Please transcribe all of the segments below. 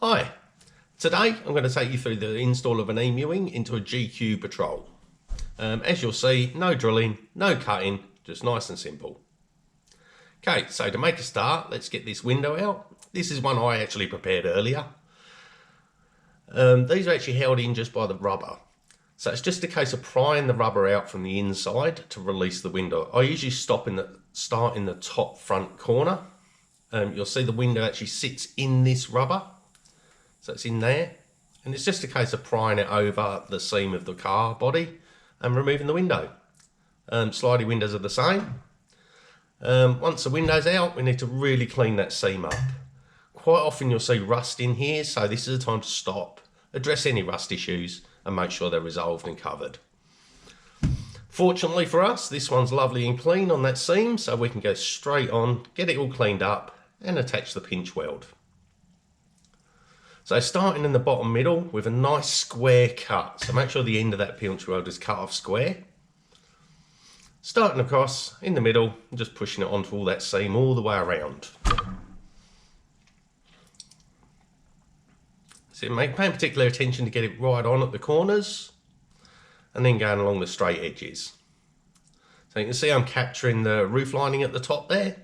Hi, today I'm going to take you through the install of an Emuwing into a GQ patrol. As you'll see, no drilling, no cutting, just nice and simple. Okay, so to make a start, let's get this window out. This is one I actually prepared earlier. These are actually held in just by the rubber. So it's just a case of prying the rubber out from the inside to release the window. I usually start in the top front corner. You'll see the window actually sits in this rubber. So it's in there, and it's just a case of prying it over the seam of the car body and removing the window. Sliding windows are the same. Once the window's out, we need to really clean that seam up. Quite often you'll see rust in here, so this is the time to stop, address any rust issues and make sure they're resolved and covered. Fortunately for us, this one's lovely and clean on that seam, so we can go straight on, get it all cleaned up and attach the pinch weld. So starting in the bottom middle with a nice square cut. So make sure the end of that pinch weld is cut off square. Starting across in the middle and just pushing it onto all that seam all the way around. So paying particular attention to get it right on at the corners and then going along the straight edges. So you can see I'm capturing the roof lining at the top there.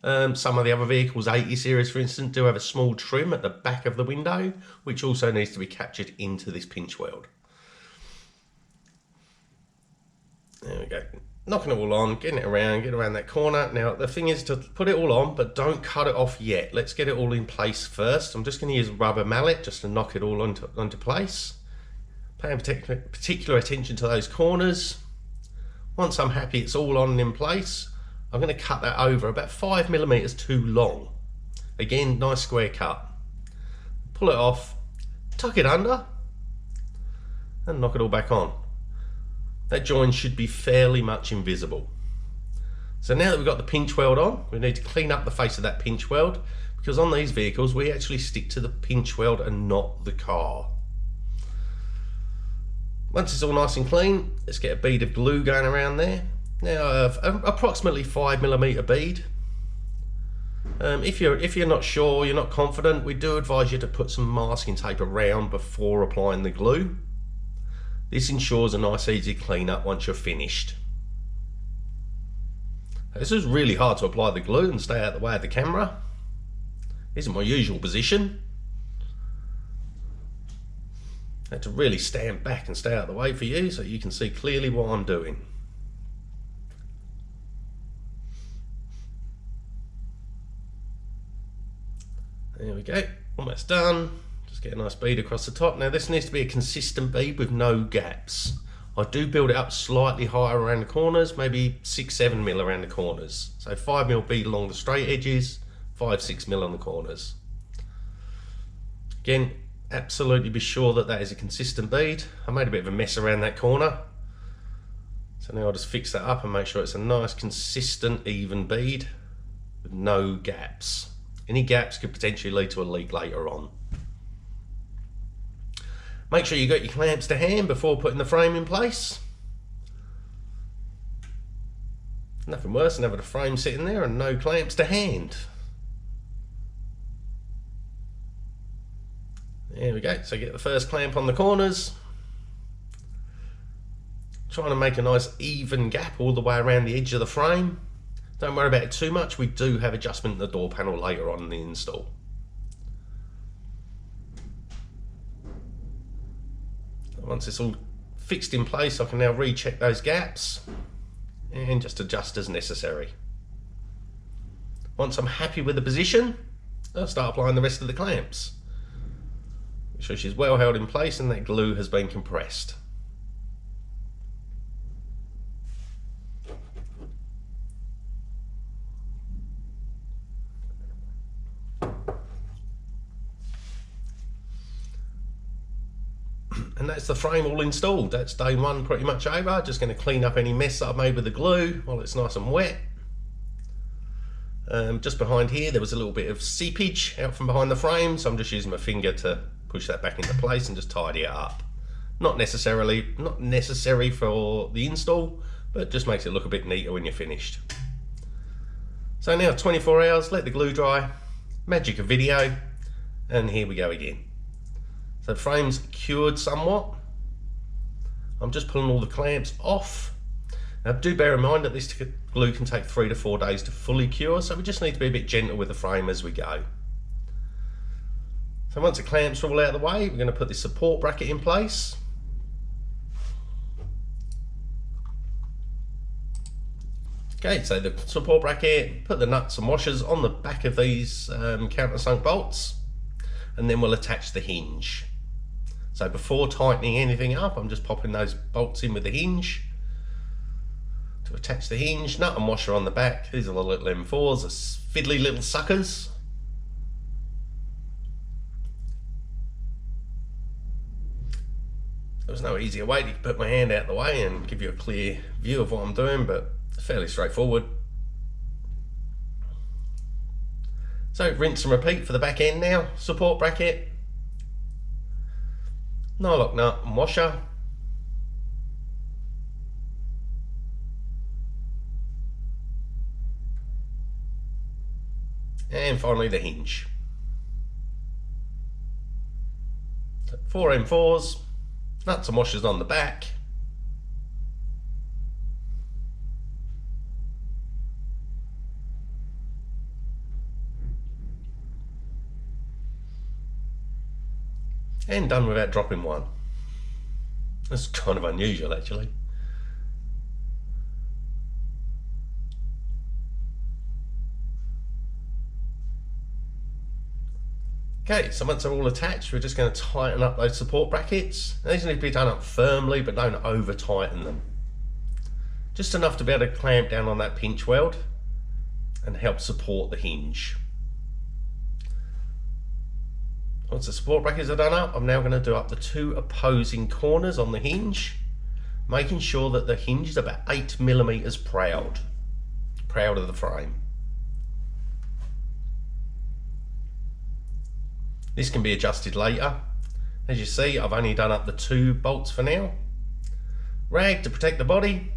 Some of the other vehicles, 80 series for instance, do have a small trim at the back of the window, which also needs to be captured into this pinch weld. There we go. Knocking it all on, getting it around, get around that corner. Now the thing is to put it all on, but don't cut it off yet. Let's get it all in place first. I'm just going to use a rubber mallet just to knock it all onto place. Paying particular attention to those corners. Once I'm happy it's all on and in place, I'm going to cut that over about 5mm too long. Again, nice square cut. Pull it off, tuck it under, and knock it all back on. That join should be fairly much invisible. So now that we've got the pinch weld on, we need to clean up the face of that pinch weld, because on these vehicles we actually stick to the pinch weld and not the car. Once it's all nice and clean, let's get a bead of glue going around there. Now approximately 5mm bead. If you're not sure, you're not confident, we do advise you to put some masking tape around before applying the glue. This ensures a nice easy clean up once you're finished. This is really hard to apply the glue and stay out of the way of the camera. This is my usual position. I had to really stand back and stay out of the way for you so you can see clearly what I'm doing. There we go, almost done. Just get a nice bead across the top. Now this needs to be a consistent bead with no gaps. I do build it up slightly higher around the corners, maybe 6-7mm around the corners. So 5mm bead along the straight edges, 5-6mm on the corners. Again, absolutely be sure that that is a consistent bead. I made a bit of a mess around that corner. So now I'll just fix that up and make sure it's a nice, consistent, even bead with no gaps. Any gaps could potentially lead to a leak later on. Make sure you got your clamps to hand before putting the frame in place. Nothing worse than having a frame sitting there and no clamps to hand. There we go, so get the first clamp on the corners. Trying to make a nice even gap all the way around the edge of the frame. Don't worry about it too much, we do have adjustment in the door panel later on in the install. Once it's all fixed in place, I can now recheck those gaps and just adjust as necessary. Once I'm happy with the position, I'll start applying the rest of the clamps. Make sure she's well held in place and that glue has been compressed. And that's the frame all installed. That's day one pretty much over. Just going to clean up any mess that I've made with the glue while it's nice and wet. Just behind here there was a little bit of seepage out from behind the frame, so I'm just using my finger to push that back into place and just tidy it up. Not necessary for the install, but just makes it look a bit neater when you're finished. So now 24 hours, let the glue dry, magic of video, And here we go again. So the frame's cured somewhat. I'm just pulling all the clamps off. Now do bear in mind that this glue can take 3 to 4 days to fully cure, so we just need to be a bit gentle with the frame as we go. So once the clamps are all out of the way, we're going to put this support bracket in place. Okay, so the support bracket, put the nuts and washers on the back of these countersunk bolts, and then we'll attach the hinge. So before tightening anything up, I'm just popping those bolts in with the hinge. To attach the hinge, nut and washer on the back. These are the little M4s, the fiddly little suckers. There was no easier way to put my hand out the way and give you a clear view of what I'm doing, but it's fairly straightforward. So rinse and repeat for the back end now. Support bracket, nylock nut and washer. And finally the hinge. So 4 M4s, nuts and washers on the back. And done without dropping one. That's kind of unusual actually. Okay, so once they're all attached, we're just going to tighten up those support brackets. These need to be done up firmly, but don't over tighten them. Just enough to be able to clamp down on that pinch weld and help support the hinge. Once the support brackets are done up, I'm now going to do up the 2 opposing corners on the hinge, making sure that the hinge is about 8mm proud of the frame. This can be adjusted later. As you see, I've only done up the 2 bolts for now. Rag to protect the body.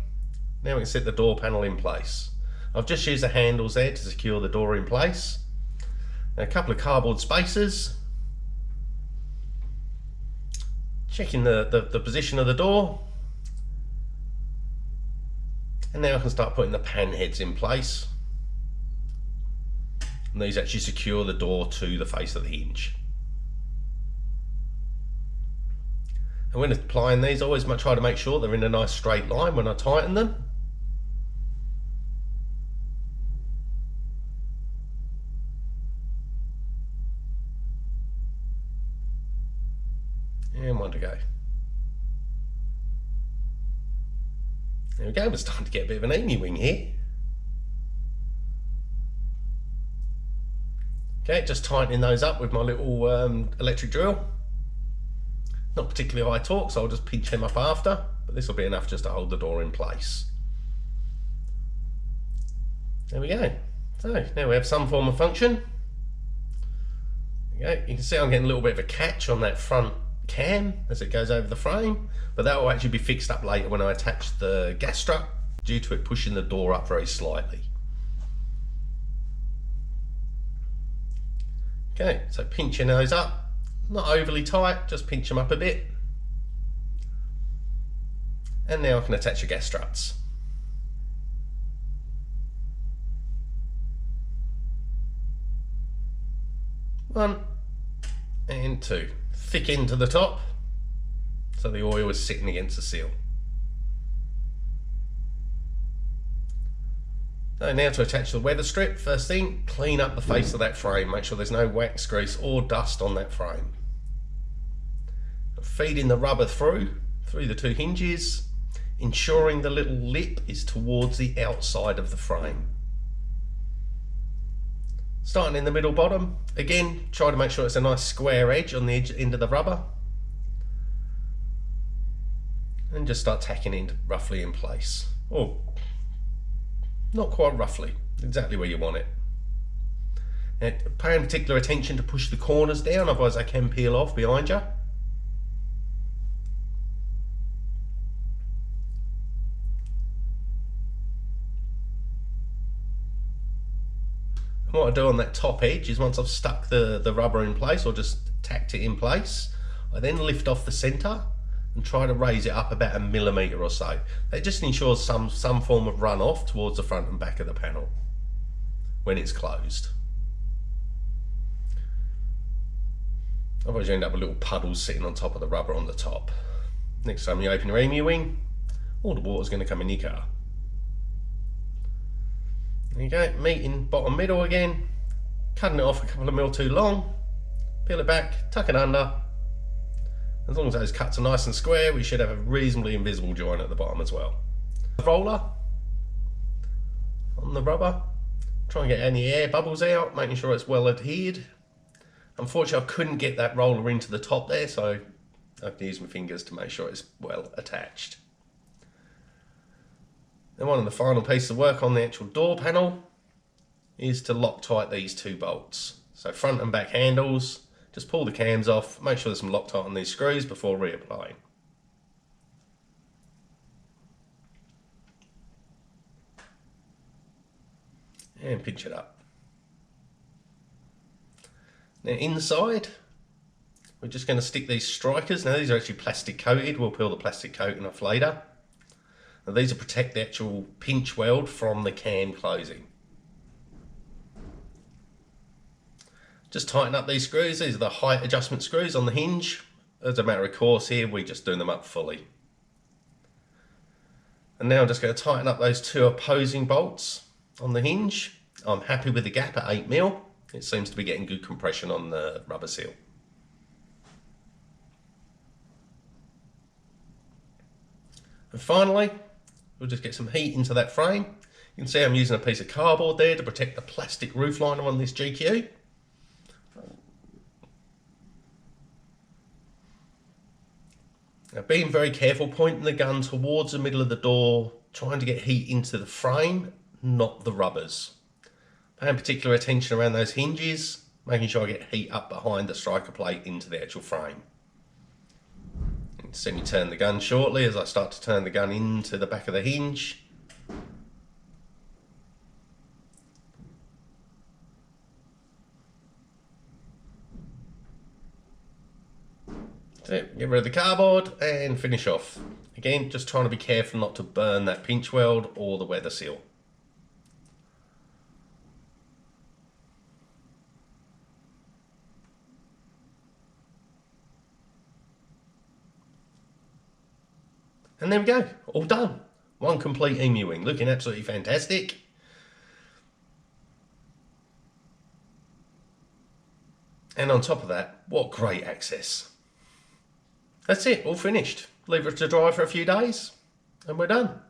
Now we can set the door panel in place. I've just used the handles there to secure the door in place. And a couple of cardboard spacers. Checking the position of the door. And now I can start putting the pan heads in place. And these actually secure the door to the face of the hinge. And when applying these, I always try to make sure they're in a nice straight line when I tighten them. And one to go. There we go, we're starting to get a bit of an Emuwing here. Okay, just tightening those up with my little electric drill. Not particularly high torque, so I'll just pinch them up after, but this will be enough just to hold the door in place. There we go. So now we have some form of function. There we go. You can see I'm getting a little bit of a catch on that front cam as it goes over the frame, but that will actually be fixed up later when I attach the gas strut, due to it pushing the door up very slightly. Okay, so pinching those up, not overly tight, just pinch them up a bit. And now I can attach the gas struts. One and two. Thick end to the top, so the oil is sitting against the seal. So now to attach the weather strip, first thing, clean up the face of that frame, make sure there's no wax, grease or dust on that frame. Feeding the rubber through the 2 hinges, ensuring the little lip is towards the outside of the frame. Starting in the middle bottom, again, try to make sure it's a nice square edge on the end of the rubber. And just start tacking it roughly in place. Or not quite roughly, exactly where you want it. Now, paying particular attention to push the corners down, otherwise they can peel off behind you. And what I do on that top edge is once I've stuck the rubber in place or just tacked it in place, I then lift off the centre and try to raise it up about 1 millimetre or so. That just ensures some form of runoff towards the front and back of the panel when it's closed. Otherwise you end up with little puddles sitting on top of the rubber on the top. Next time you open your Emuwing, all the water's going to come in your car. There you go, meeting bottom middle again, cutting it off a couple of mil too long, peel it back, tuck it under. As long as those cuts are nice and square, we should have a reasonably invisible joint at the bottom as well. Roller on the rubber, try and get any air bubbles out, making sure it's well adhered. Unfortunately, I couldn't get that roller into the top there, so I have to use my fingers to make sure it's well attached. Then one of the final pieces of work on the actual door panel is to lock tight these 2 bolts. So front and back handles, just pull the cams off, make sure there's some Loctite on these screws before reapplying. And pinch it up. Now inside, we're just going to stick these strikers. Now these are actually plastic coated, we'll peel the plastic coating off later. Now these will protect the actual pinch weld from the cam closing. Just tighten up these screws. These are the height adjustment screws on the hinge. As a matter of course here, we just do them up fully. And now I'm just going to tighten up those 2 opposing bolts on the hinge. I'm happy with the gap at 8 mil. It seems to be getting good compression on the rubber seal. And finally, we'll just get some heat into that frame. You can see I'm using a piece of cardboard there to protect the plastic roof liner on this GQ. Now being very careful, pointing the gun towards the middle of the door, trying to get heat into the frame, not the rubbers. Paying particular attention around those hinges, making sure I get heat up behind the striker plate into the actual frame. Semi-turn the gun shortly as I start to turn the gun into the back of the hinge. So get rid of the cardboard and finish off. Again, just trying to be careful not to burn that pinch weld or the weather seal. And there we go, all done. One complete Emuwing, looking absolutely fantastic. And on top of that, what great access. That's it, all finished. Leave it to dry for a few days and we're done.